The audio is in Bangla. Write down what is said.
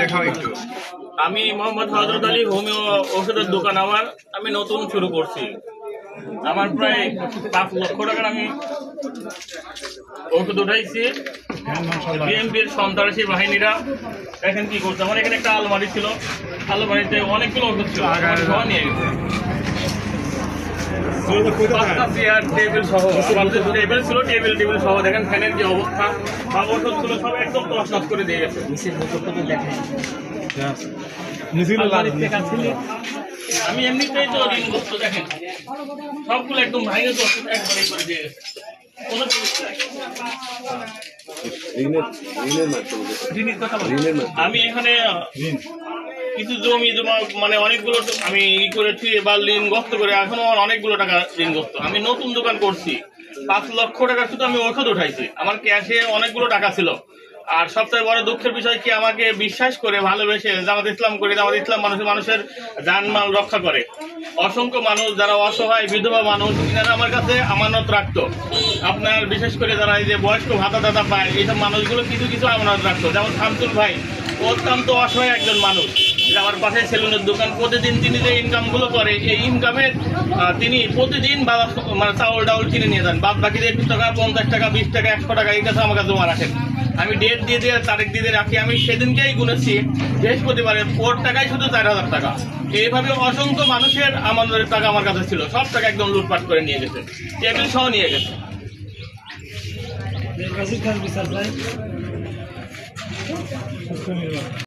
দেখাও একটু। আমি মোহাম্মদ হযরত আলী, হোমিও ওষুধের দোকান আমার। আমি নতুন শুরু করছি। আমার প্রায় 5 লক্ষ টাকার আমি ওষুধ উঠাইছি। বিএনপির সন্ত্রাসী বাহিনীরা এখন কি করছে, আমার এখানে একটা আলমারি ছিল, আলমারিতে অনেকগুলো ওষুধ ছিল, সব নিয়ে গেছে। 5টা চেয়ার টেবিল সহ, টেবিল ছিল, টেবিল সহ দেখেন ফ্যানের যে অবস্থা, সব ওষুধ ছিল সব একদম তছনছ করে দিয়ে গেছে। আমি এমনিতেই তো ঋণগ্রস্ত, দেখেন সবগুলো একদম ভাঙে তো একবারে করে দিয়ে গেছে। আমি এখানে কিছু জমি জমা মানে অনেকগুলো আমি করেছি, এবার ঋণগ্রস্ত করে এখনো আমার অনেকগুলো টাকা ঋণগ্রস্ত। আমি নতুন দোকান করছি, 5 লক্ষ টাকা শুধু আমি ওষুধ উঠাইছি। আমার ক্যাশে অনেকগুলো টাকা ছিল। আর সবচেয়ে বড় দুঃখের বিষয় কি, আমাকে বিশ্বাস করে ভালোবেসে জামাত ইসলাম করে, জামাত ইসলাম মানুষের জানমাল রক্ষা করে। অসংখ্য মানুষ যারা অসহায় বিধবা মানুষ, এনারা আমার কাছে আমানত রাখতো। আপনার বিশেষ করে যারা এই যে বয়স্ক ভাতা দাতা পায়, এইসব মানুষগুলো কিছু কিছু আমানত রাখতো। যেমন শামসুল ভাই, অত্যন্ত অসহায় একজন মানুষ, আমার পাশে সেলুনের দোকান। প্রতিদিন তিনি যে ইনকাম গুলো করে, এই ইনকামের তিনি প্রতিদিন মানে চাউল ডাউল কিনে নিয়ে যান। বাদ বাকি 21 টাকা, 50 টাকা, 20 টাকা, 100 টাকা এই কাছে আমার কাছে জমা রাখেন। আমি ডেট দিয়ে দিয়ে তারিখ দিয়ে রাখি। আমি সেদিনকেই গুনেছি, বৃহস্পতিবারে ওর টাকায় শুধু 4000 টাকা। এইভাবে অসংখ্য মানুষের আমাদের টাকা আমার কাছে ছিল, সব টাকা একদম লুটপাট করে নিয়ে গেছে, টেবিল সহ নিয়ে গেছে।